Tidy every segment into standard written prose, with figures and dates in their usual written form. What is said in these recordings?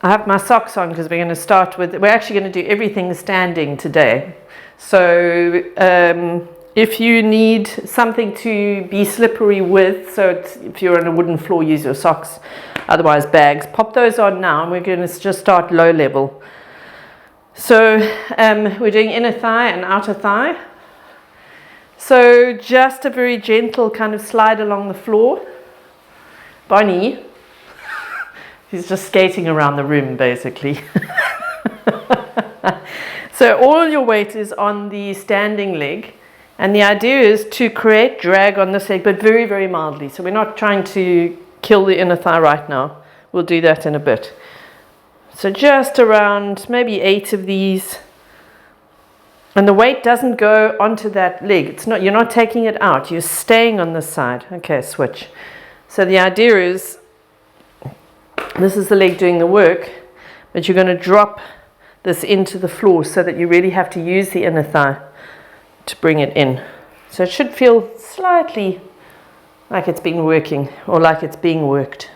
I have my socks on because we're actually going to do everything standing today. So if you need something to be slippery with, if you're on a wooden floor, use your socks, otherwise bags. Pop those on now, and we're going to just start low level. So we're doing inner thigh and outer thigh. So just a very gentle kind of slide along the floor. Bonnie, he's just skating around the room basically. So all your weight is on the standing leg, and the idea is to create drag on this leg, but very, very mildly. So we're not trying to kill the inner thigh right now. We'll do that in a bit. So just around maybe 8 of these. And the weight doesn't go onto that leg. You're not taking it out. You're staying on this side. Okay, switch. So the idea is, this is the leg doing the work, but you're going to drop this into the floor so that you really have to use the inner thigh to bring it in. So it should feel slightly like it's been working, or like it's being worked.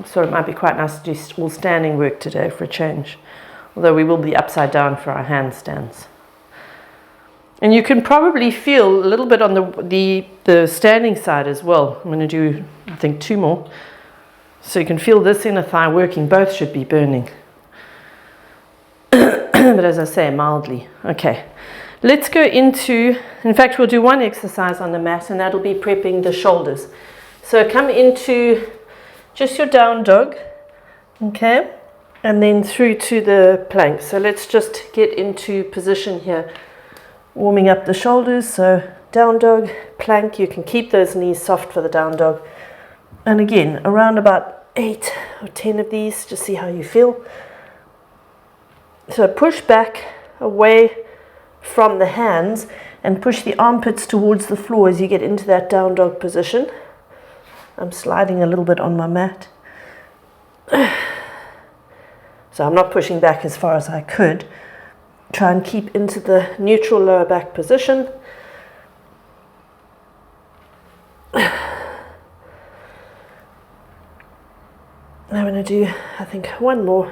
So it might be quite nice to do all standing work today for a change, although we will be upside down for our handstands. And you can probably feel a little bit on the standing side as well. I'm going to do, I think, 2 more. So you can feel this inner thigh working. Both should be burning. But as I say, mildly. Okay. Let's go into, in fact, we'll do one exercise on the mat, and that'll be prepping the shoulders. So come into just your down dog. Okay. And then through to the plank. So let's just get into position here. Warming up the shoulders. So down dog, plank. You can keep those knees soft for the down dog. And again, around about 8 or 10 of these, just see how you feel. So push back away from the hands and push the armpits towards the floor as you get into that down dog position. I'm sliding a little bit on my mat. So I'm not pushing back as far as I could. Try and keep into the neutral lower back position. I'm going to do, I think, 1 more.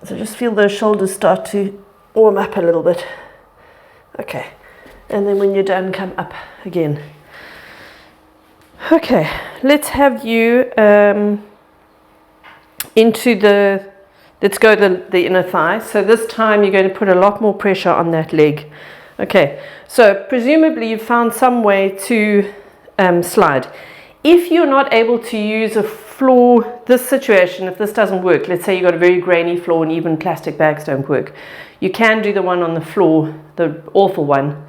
So just feel those shoulders start to warm up a little bit. Okay. And then when you're done, come up again. Okay. Let's have you let's go the inner thigh. So this time you're going to put a lot more pressure on that leg. Okay. So presumably you've found some way to slide. If you're not able to use a floor, this situation, if this doesn't work, let's say you've got a very grainy floor and even plastic bags don't work, you can do the one on the floor, the awful one,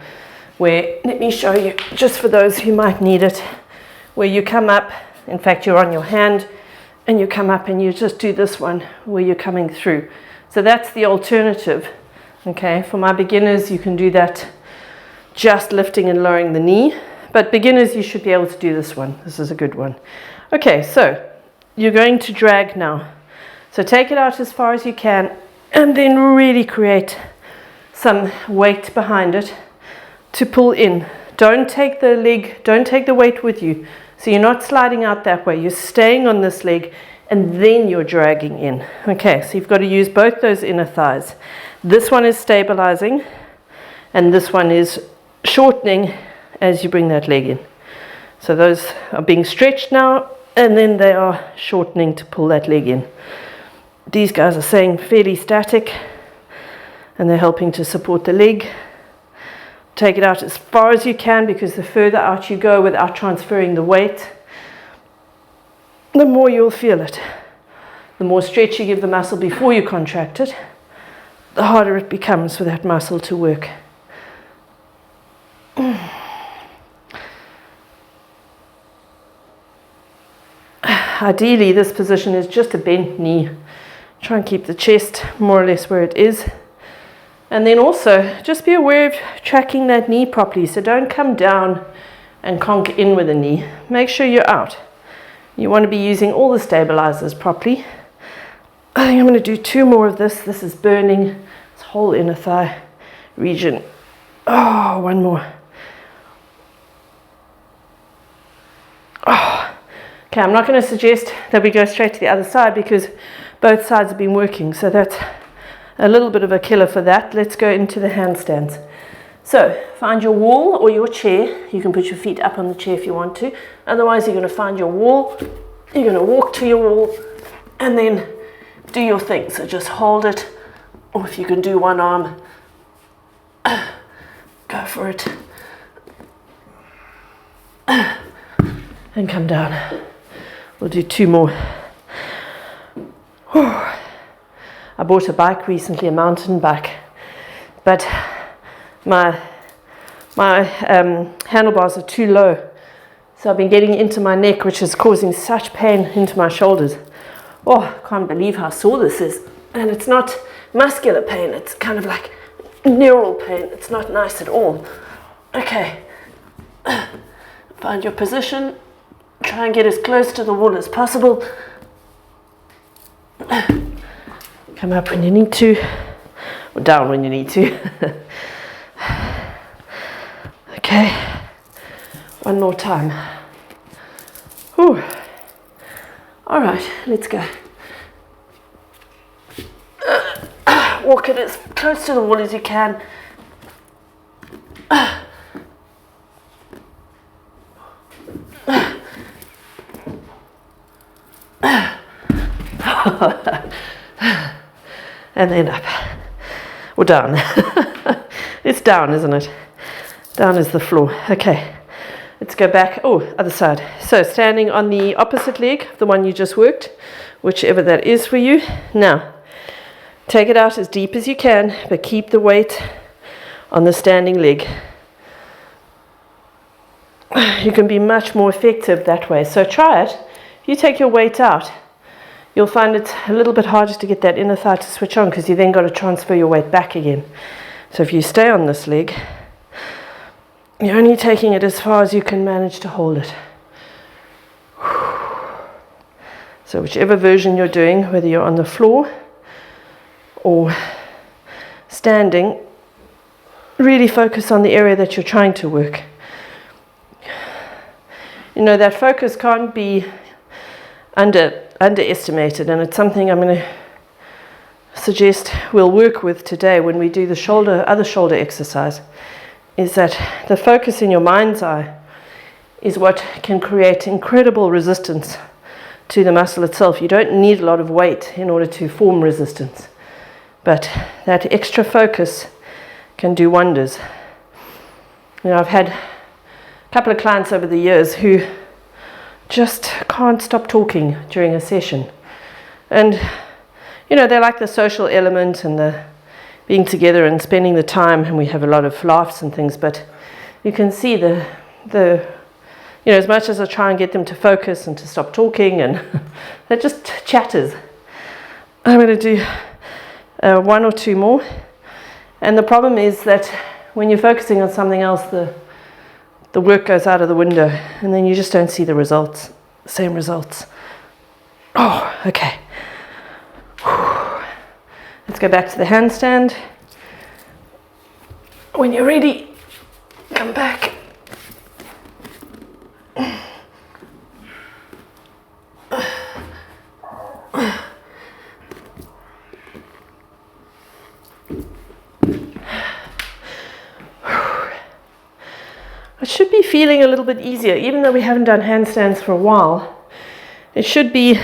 where, let me show you, just for those who might need it, where you come up, in fact you're on your hand, and you come up and you just do this one, where you're coming through. So that's the alternative. Okay, for my beginners, you can do that just lifting and lowering the knee. But beginners, you should be able to do this one. This is a good one. Okay, so you're going to drag now. So take it out as far as you can, and then really create some weight behind it to pull in. Don't take the leg, don't take the weight with you. So you're not sliding out that way. You're staying on this leg, and then you're dragging in. Okay, so you've got to use both those inner thighs. This one is stabilizing, and this one is shortening as you bring that leg in. So those are being stretched now, and then they are shortening to pull that leg in. These guys are staying fairly static, and they're helping to support the leg. Take it out as far as you can, because the further out you go without transferring the weight, the more you'll feel it. The more stretch you give the muscle before you contract it, the harder it becomes for that muscle to work. Ideally, this position is just a bent knee. Try and keep the chest more or less where it is. And then also, just be aware of tracking that knee properly. So don't come down and conk in with the knee. Make sure you're out. You want to be using all the stabilizers properly. I think I'm going to do 2 more of this. This is burning this whole inner thigh region. Oh, 1 more. Oh, Okay, I'm not going to suggest that we go straight to the other side because both sides have been working, so that's a little bit of a killer for that. Let's go into the handstands. So find your wall or your chair. You can put your feet up on the chair if you want to. Otherwise, you're going to find your wall. You're going to walk to your wall and then do your thing. So just hold it, or if you can do one arm, go for it. And come down. We'll do 2 more. I bought a bike recently, a mountain bike, but my handlebars are too low, so I've been getting into my neck, which is causing such pain into my shoulders. Oh, I can't believe how sore this is. And it's not muscular pain, it's kind of like neural pain. It's not nice at all. Okay, find your position. Try and get as close to the wall as possible. Come up when you need to, or down when you need to. Okay, one more time. Whew. All right, let's go. Walk it as close to the wall as you can. And then up, or down. It's down, isn't it? Down is the floor. Okay, let's go back. Oh, other side. So standing on the opposite leg, the one you just worked, whichever that is for you. Now, take it out as deep as you can, but keep the weight on the standing leg. You can be much more effective that way. So try it. If you take your weight out, you'll find it's a little bit harder to get that inner thigh to switch on because you then got to transfer your weight back again. So if you stay on this leg, you're only taking it as far as you can manage to hold it. So whichever version you're doing, whether you're on the floor or standing, really focus on the area that you're trying to work. You know, that focus can't be underestimated, and it's something I'm going to suggest we'll work with today when we do the other shoulder exercise, is that the focus in your mind's eye is what can create incredible resistance to the muscle itself. You don't need a lot of weight in order to form resistance, but that extra focus can do wonders. You know, I've had a couple of clients over the years who just can't stop talking during a session. And, you know, they like the social element and the being together and spending the time, and we have a lot of laughs and things, but you can see the you know, as much as I try and get them to focus and to stop talking, and they're just chatters. I'm going to do 1 or 2 more. And the problem is that when you're focusing on something else, the work goes out of the window, and then you just don't see the results, same results. Oh, okay. Let's go back to the handstand. When you're ready, come back. It should be feeling a little bit easier, even though we haven't done handstands for a while. It should be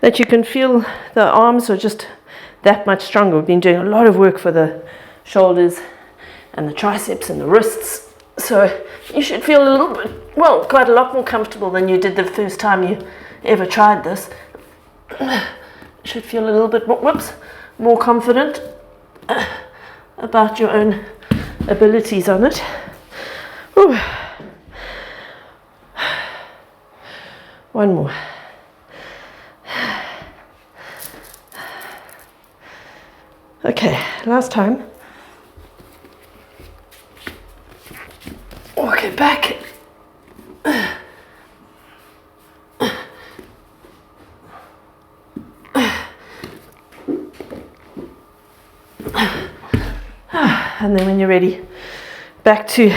that you can feel the arms are just that much stronger. We've been doing a lot of work for the shoulders and the triceps and the wrists. So you should feel a little bit, well, quite a lot more comfortable than you did the first time you ever tried this. You should feel a little bit more, more confident about your own abilities on it. Ooh. 1 more. Okay, last time. Walk it back. And then when you're ready, back to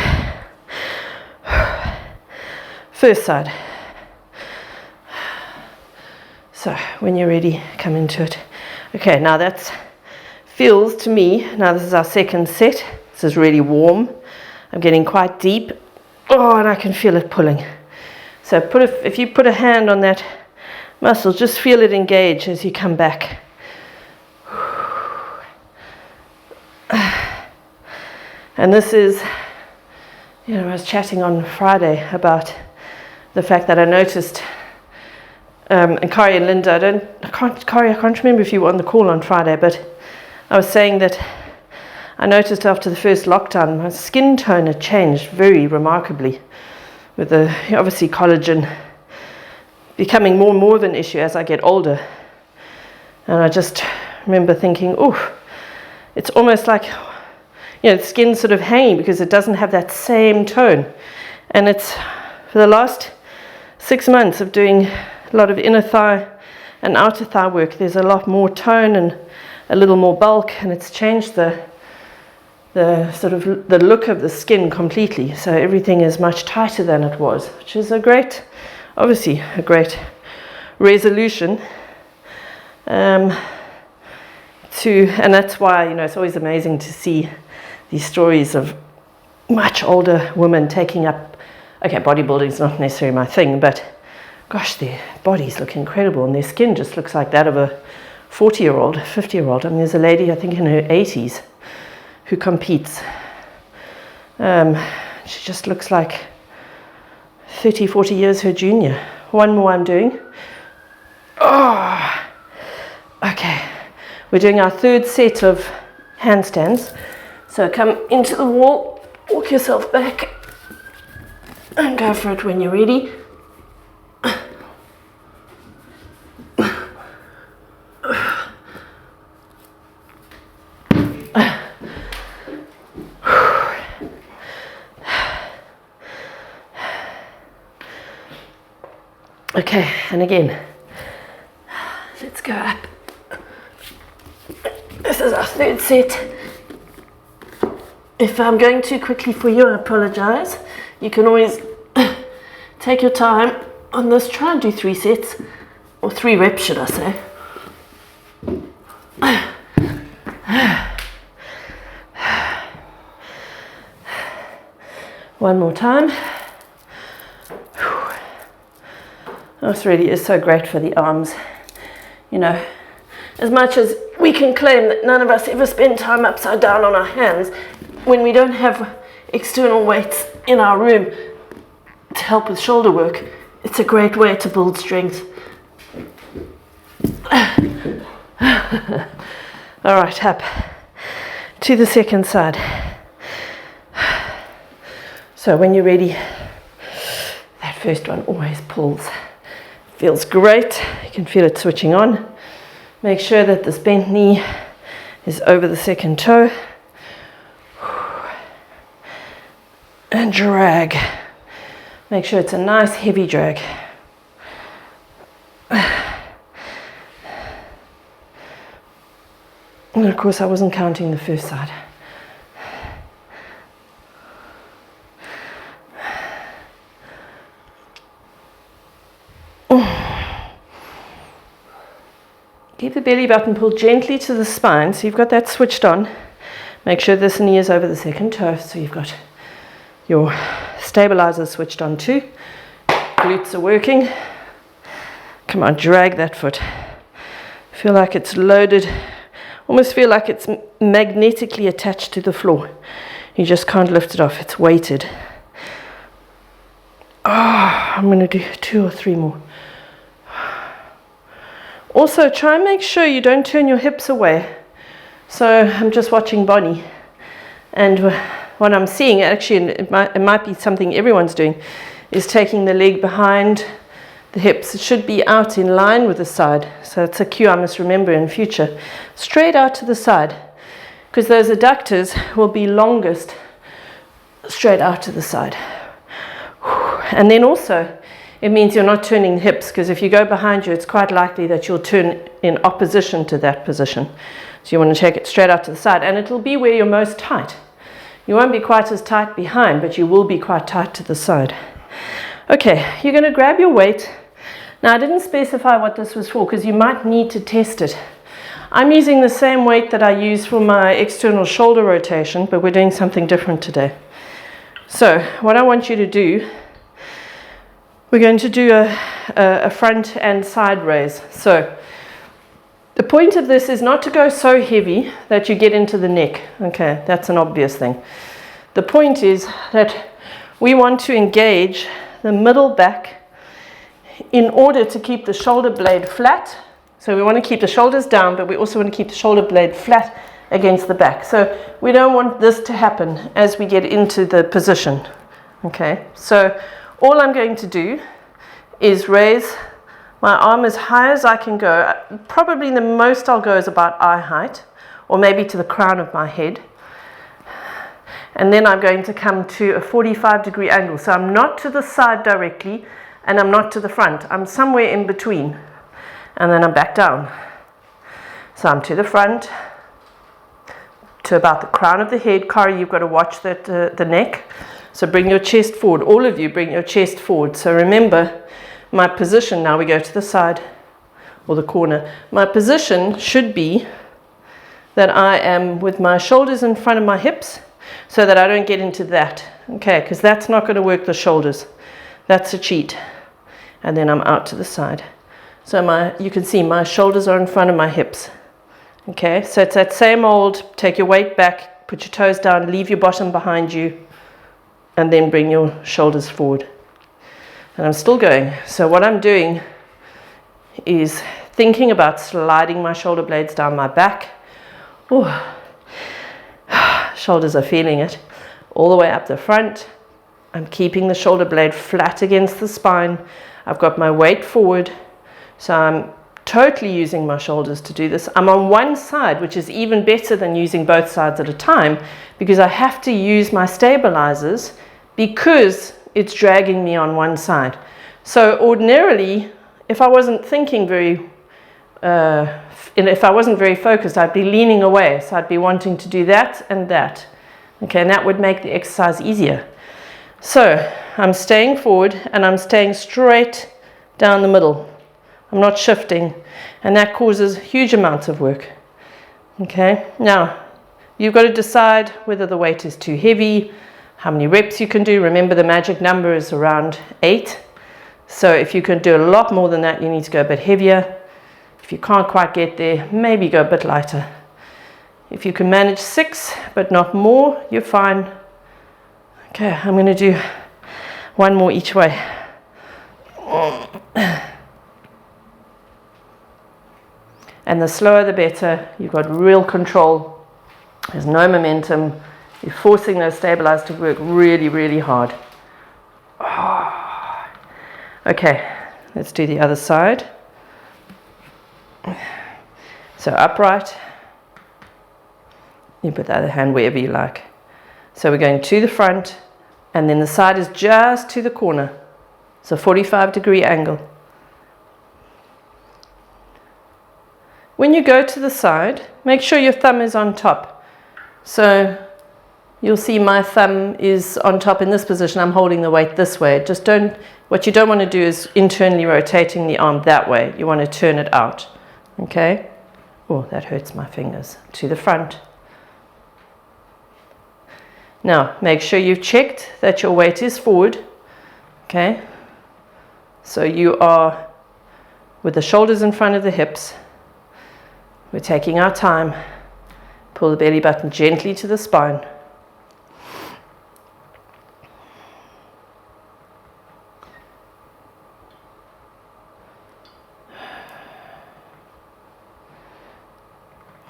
first side. So when you're ready, come into it. Okay, now that feels to me, now this is our second set. This is really warm. I'm getting quite deep. Oh, and I can feel it pulling. So if you put a hand on that muscle, just feel it engage as you come back. And this is, you know, I was chatting on Friday about the fact that I noticed, and Kari and Linda, I can't remember if you were on the call on Friday, but I was saying that I noticed after the first lockdown, my skin tone had changed very remarkably, with the obviously collagen becoming more and more of an issue as I get older. And I just remember thinking, oh, it's almost like, you know, the skin's sort of hanging because it doesn't have that same tone. And it's for the last 6 months of doing a lot of inner thigh and outer thigh work, there's a lot more tone and a little more bulk, and it's changed the sort of the look of the skin completely. So everything is much tighter than it was, which is obviously a great resolution. And that's why, you know, it's always amazing to see these stories of much older women taking up, okay, bodybuilding is not necessarily my thing, but gosh, their bodies look incredible and their skin just looks like that of a 40-year-old, 50-year-old. I mean, there's a lady, I think in her 80s, who competes. She just looks like 30, 40 years her junior. One more I'm doing. Oh, okay. We're doing our third set of handstands. So come into the wall, walk yourself back, and go for it when you're ready. Okay, and again, let's go up. This is our third set. If I'm going too quickly for you, I apologize. You can always take your time on this. Try and do 3 sets, or 3 reps, should I say. One more time. This really is so great for the arms. You know, as much as we can claim that none of us ever spend time upside down on our hands, when we don't have external weights in our room to help with shoulder work, it's a great way to build strength. All right, up to the second side. So when you're ready, that first one always pulls. Feels great. You can feel it switching on. Make sure that this bent knee is over the second toe. And drag. Make sure it's a nice heavy drag. And of course I wasn't counting the first side. Keep the belly button pulled gently to the spine, so you've got that switched on. Make sure this knee is over the second toe, so you've got your stabilizer switched on too. Glutes are working. Come on, drag that foot. Feel like it's loaded. Almost feel like it's magnetically attached to the floor. You just can't lift it off, it's weighted. I'm going to do 2 or 3 more. Also, try and make sure you don't turn your hips away. So I'm just watching Bonnie, and what I'm seeing, actually, it might be something everyone's doing, is taking the leg behind the hips. It should be out in line with the side. So it's a cue I must remember in future. Straight out to the side, because those adductors will be longest straight out to the side. And then also, it means you're not turning the hips, because if you go behind you, it's quite likely that you'll turn in opposition to that position. So you want to take it straight out to the side, and it'll be where you're most tight. You won't be quite as tight behind, but you will be quite tight to the side. Okay, you're going to grab your weight, Now I didn't specify what this was for because you might need to test it. I'm using the same weight that I use for my external shoulder rotation, but we're doing something different today. So what I want you to do, we're going to do a front and side raise. So the point of this is not to go so heavy that you get into the neck. Okay, that's an obvious thing. The point is that we want to engage the middle back in order to keep the shoulder blade flat. So we want to keep the shoulders down, but we also want to keep the shoulder blade flat against the back. So we don't want this to happen as we get into the position. Okay, so all I'm going to do is raise my arm as high as I can go. Probably the most I'll go is about eye height, or maybe to the crown of my head. And then I'm going to come to a 45-degree angle. So I'm not to the side directly, and I'm not to the front. I'm somewhere in between. And then I'm back down. So I'm to the front, to about the crown of the head. Kari, you've got to watch that, the neck. So bring your chest forward. All of you bring your chest forward. So remember, my position, now we go to the side or the corner. My position should be that I am with my shoulders in front of my hips so that I don't get into that. Okay, because that's not going to work the shoulders. That's a cheat. And then I'm out to the side. So you can see my shoulders are in front of my hips. Okay, so it's that same old, take your weight back, put your toes down, leave your bottom behind you, and then bring your shoulders forward. And I'm still going. So what I'm doing is thinking about sliding my shoulder blades down my back. Ooh. Shoulders are feeling it. All the way up the front. I'm keeping the shoulder blade flat against the spine. I've got my weight forward. So I'm totally using my shoulders to do this. I'm on one side, which is even better than using both sides at a time, because I have to use my stabilizers because it's dragging me on one side. So ordinarily, if I wasn't thinking if I wasn't very focused, I'd be leaning away. So I'd be wanting to do that and that. Okay, and that would make the exercise easier. So I'm staying forward and I'm staying straight down the middle. I'm not shifting, and that causes huge amounts of work. Okay, now you've got to decide whether the weight is too heavy, how many reps you can do. Remember, the magic number is around 8. So if you can do a lot more than that, you need to go a bit heavier. If you can't quite get there, maybe go a bit lighter. If you can manage 6 but not more, you're fine. Okay, I'm going to do one more each way. And the slower the better. You've got real control. There's no momentum. You're forcing those stabilizers to work really, really hard. Okay, let's do the other side. So upright. You put the other hand wherever you like. So we're going to the front, and then the side is just to the corner. So 45-degree angle. When you go to the side, make sure your thumb is on top. So you'll see my thumb is on top in this position. I'm holding the weight this way. What you don't want to do is internally rotating the arm that way. You want to turn it out. Okay? Oh, that hurts my fingers. To the front. Now, make sure you've checked that your weight is forward. Okay? So you are with the shoulders in front of the hips. We're taking our time. Pull the belly button gently to the spine.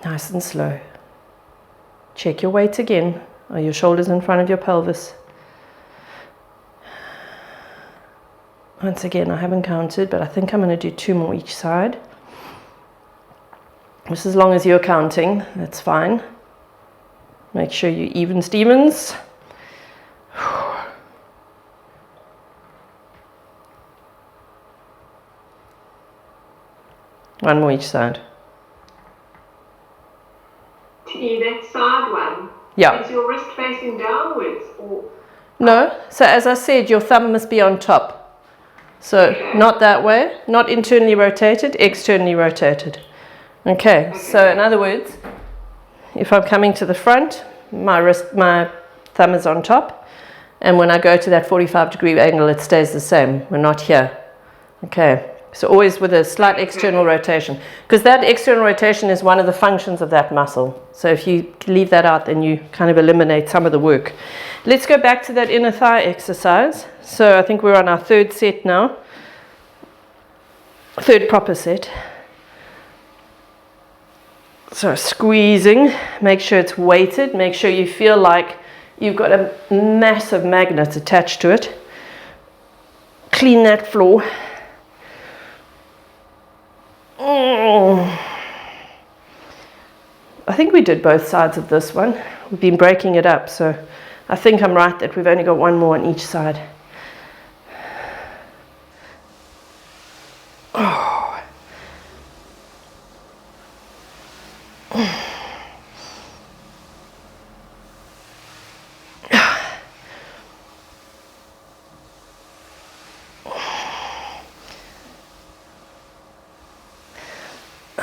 Nice and slow. Check your weight again. Are your shoulders in front of your pelvis? Once again, I haven't counted, but I think I'm going to do 2 more each side. Just as long as you're counting, that's fine. Make sure you even Stevens. One more each side. That side one. Yeah. Is your wrist facing downwards or? No. So as I said, your thumb must be on top. So not that way, not internally rotated, externally rotated. Okay, so in other words, if I'm coming to the front, my thumb is on top, and when I go to that 45-degree angle, it stays the same. We're not here. Okay, so always with a slight external rotation, because that external rotation is one of the functions of that muscle. So if you leave that out, then you kind of eliminate some of the work. Let's go back to that inner thigh exercise. So I think we're on our third set now, third proper set. So squeezing, make sure it's weighted, make sure you feel like you've got a massive magnet attached to it. Clean that floor. I think we did both sides of this one. We've been breaking it up, so I think I'm right that we've only got one more on each side.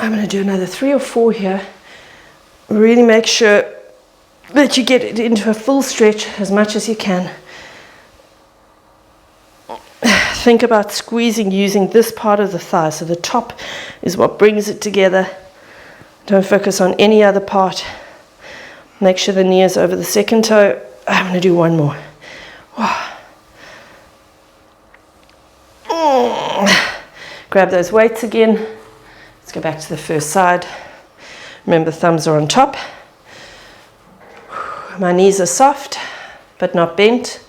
I'm going to do another 3 or 4 here. Really make sure that you get it into a full stretch as much as you can. Think about squeezing using this part of the thigh. So the top is what brings it together. Don't focus on any other part. Make sure the knee is over the second toe. I'm going to do one more. Grab those weights again. Let's go back to the first side. Remember, thumbs are on top. My knees are soft, but not bent.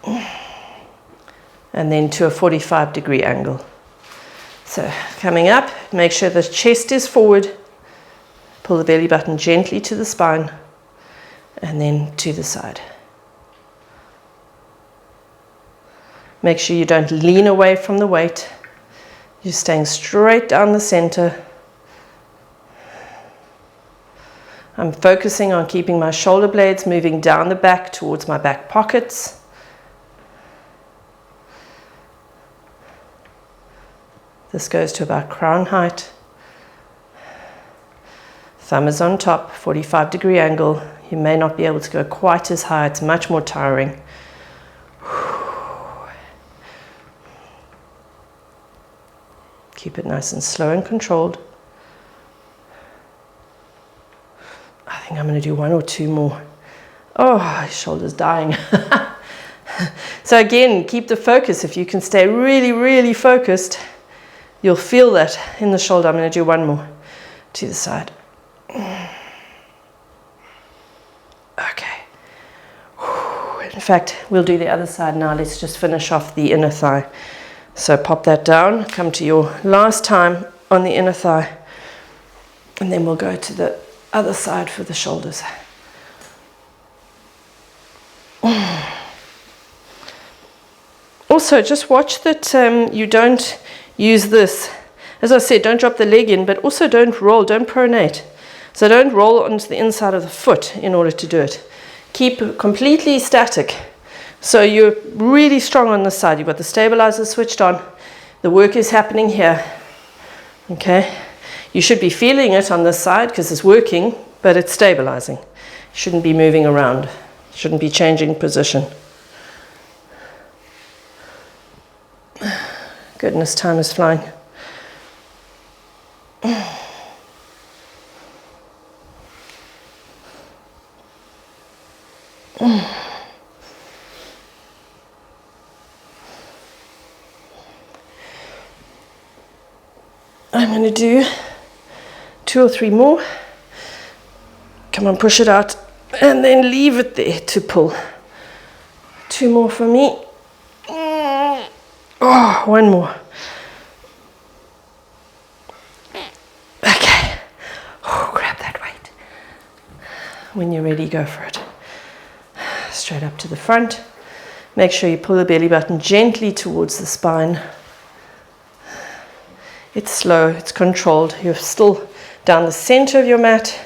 And then to a 45-degree angle. So coming up, make sure the chest is forward. Pull the belly button gently to the spine. And then to the side. Make sure you don't lean away from the weight. You're staying straight down the center. I'm focusing on keeping my shoulder blades moving down the back towards my back pockets. This goes to about crown height. Thumb is on top, 45-degree angle. You may not be able to go quite as high. It's much more tiring. Keep it nice and slow and controlled. I think I'm going to do 1 or 2 more. Oh, my shoulder's dying. So again, keep the focus. If you can stay really, really focused, you'll feel that in the shoulder. I'm going to do 1 more to the side. Okay. In fact, we'll do the other side now. Let's just finish off the inner thigh. So pop that down, come to your last time on the inner thigh, and then we'll go to the other side for the shoulders. Also, just watch that you don't use this. As I said, don't drop the leg in, but also don't roll, don't pronate. So don't roll onto the inside of the foot in order to do it. Keep completely static. So you're really strong on this side. You've got the stabilizer switched on. The work is happening here. Okay? You should be feeling it on this side because it's working, but it's stabilizing. You shouldn't be moving around. Shouldn't be changing position. Goodness, time is flying. I'm going to do 2 or 3 more. Come on, push it out and then leave it there to pull. 2 more for me. Oh, 1 more. Okay. Oh, grab that weight. When you're ready, go for it. Straight up to the front. Make sure you pull the belly button gently towards the spine. It's slow, it's controlled. You're still down the center of your mat.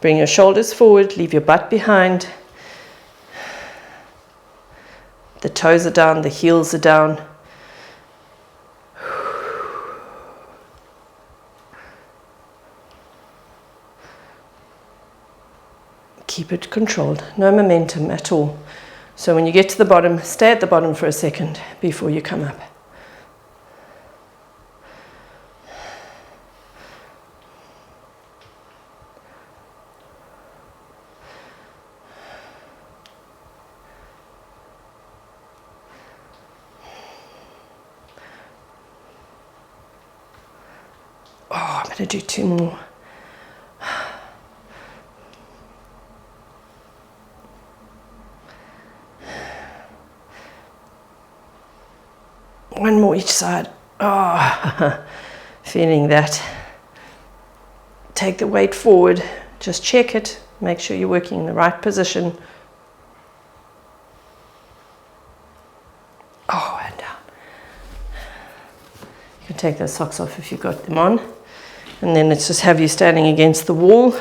Bring your shoulders forward, leave your butt behind. The toes are down, the heels are down. keep it controlled, no momentum at all. So when you get to the bottom, stay at the bottom for a second before you come up. Oh, I'm going to do 2 more. One more each side. Oh, feeling that. Take the weight forward. Just check it. Make sure you're working in the right position. Oh, and down. You can take those socks off if you've got them on. And then let's just have you standing against the wall.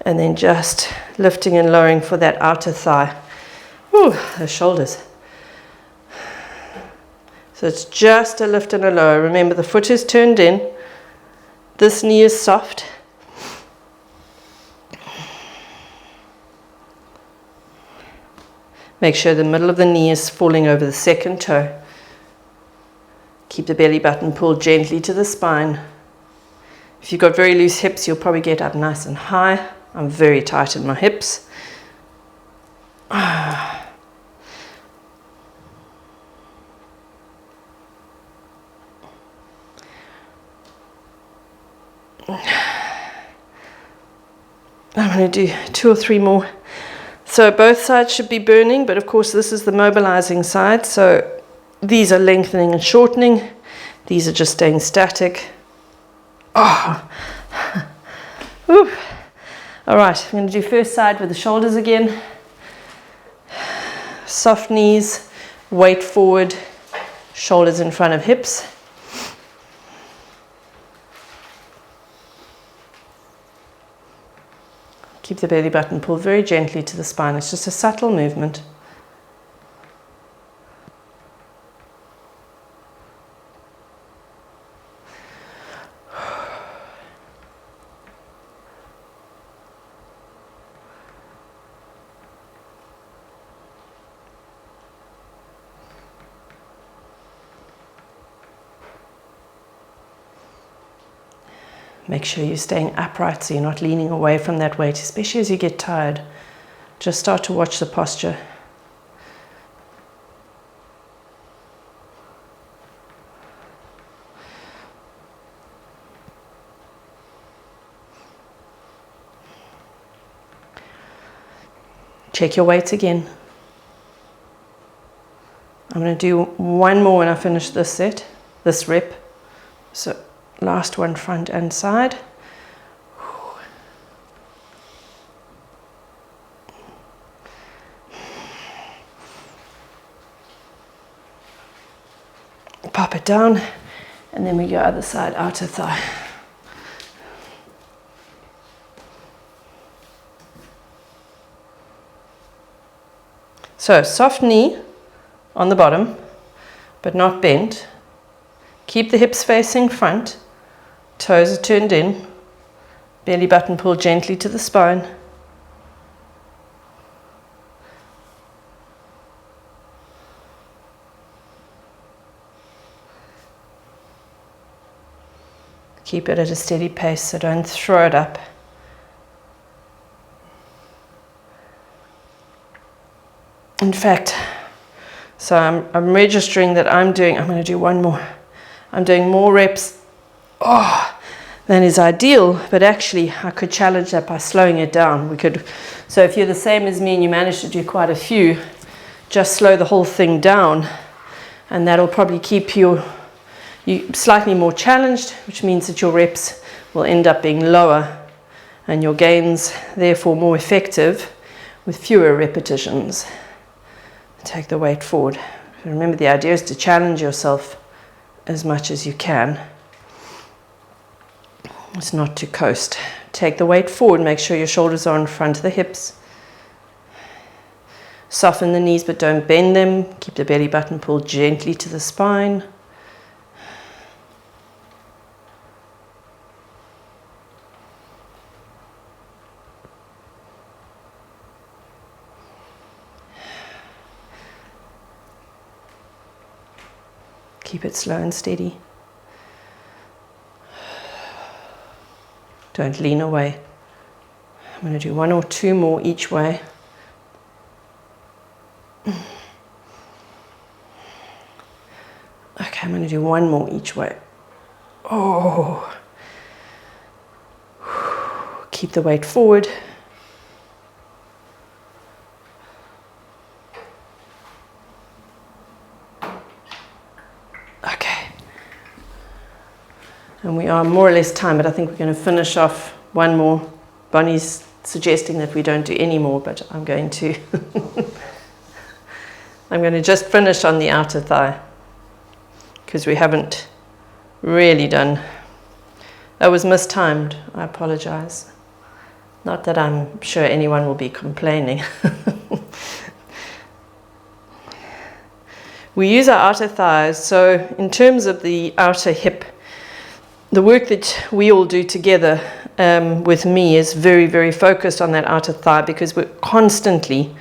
And then just lifting and lowering for that outer thigh. Ooh, those shoulders. So it's just a lift and a lower. Remember, the foot is turned in. This knee is soft. Make sure the middle of the knee is falling over the second toe. Keep the belly button pulled gently to the spine. If you've got very loose hips, you'll probably get up nice and high. I'm very tight in my hips. I'm going to do 2 or 3 more. So both sides should be burning, but of course this is the mobilizing side. So these are lengthening and shortening. These are just staying static. Oh. Whew. All right, I'm going to do first side with the shoulders again. Soft knees, weight forward, shoulders in front of hips. Keep the belly button pulled very gently to the spine. It's just a subtle movement. Make sure you're staying upright so you're not leaning away from that weight, especially as you get tired. Just start to watch the posture. Check your weights again. I'm going to do 1 more when I finish this set, this rep. So last one, front and side. Pop it down, and then we go other side, outer thigh. So soft knee on the bottom, but not bent. Keep the hips facing front. Toes are turned in, belly button pulled gently to the spine. Keep it at a steady pace, so don't throw it up. In fact, so I'm registering that I'm going to do 1 more. I'm doing more reps than is ideal, but actually I could challenge that by slowing it down. So if you're the same as me and you manage to do quite a few, just slow the whole thing down, and that'll probably keep you slightly more challenged, which means that your reps will end up being lower and your gains therefore more effective with fewer repetitions. Take the weight forward. Remember, the idea is to challenge yourself as much as you can. It's not to coast. Take the weight forward, make sure your shoulders are in front of the hips. Soften the knees but don't bend them. Keep the belly button pulled gently to the spine. Keep it slow and steady. Don't lean away. I'm going to do 1 or 2 more each way. Okay, I'm going to do 1 more each way. Oh. Keep the weight forward. Okay. And we are more or less time, but I think we're going to finish off 1 more. Bonnie's suggesting that we don't do any more, but I'm going to. I'm going to just finish on the outer thigh, because we haven't really done. That was mistimed. I apologize. Not that I'm sure anyone will be complaining. We use our outer thighs, so in terms of the outer hip, the work that we all do together with me is very, very focused on that outer thigh, because we're constantly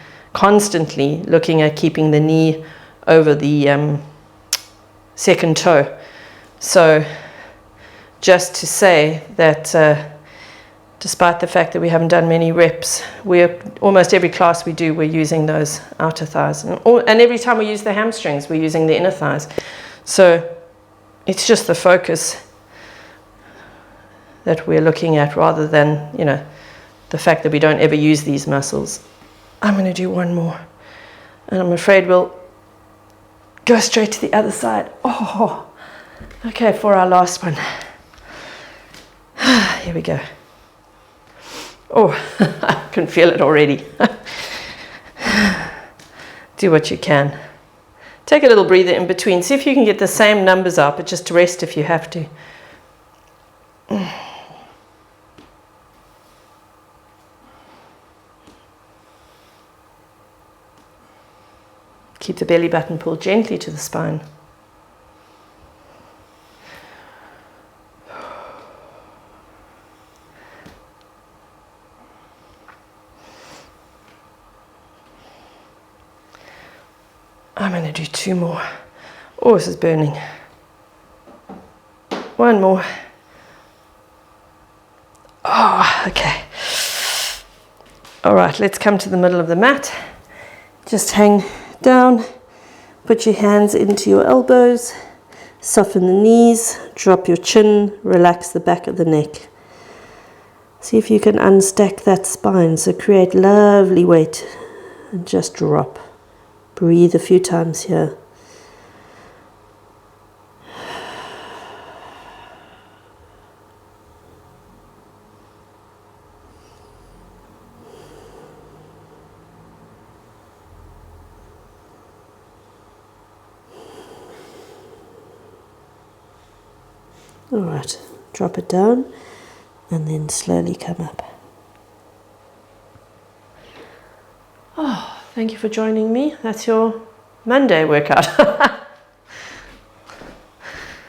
looking at keeping the knee over the second toe. So just to say that despite the fact that we haven't done many reps, almost every class we do, we're using those outer thighs. And every time we use the hamstrings, we're using the inner thighs. So it's just the focus that we're looking at, rather than, the fact that we don't ever use these muscles. I'm going to do 1 more. And I'm afraid we'll go straight to the other side. Oh, okay, for our last one. Here we go. Oh, I can feel it already. Do what you can. Take a little breather in between. See if you can get the same numbers up, but just rest if you have to. Keep the belly button pulled gently to the spine. I'm going to do 2 more. Oh, this is burning. 1 more. Oh, okay. All right, let's come to the middle of the mat. Just hang down, put your hands into your elbows, soften the knees, drop your chin, relax the back of the neck. See if you can unstack that spine, so create lovely weight and just drop. Breathe a few times here. All right, drop it down and then slowly come up. Oh, thank you for joining me. That's your Monday workout.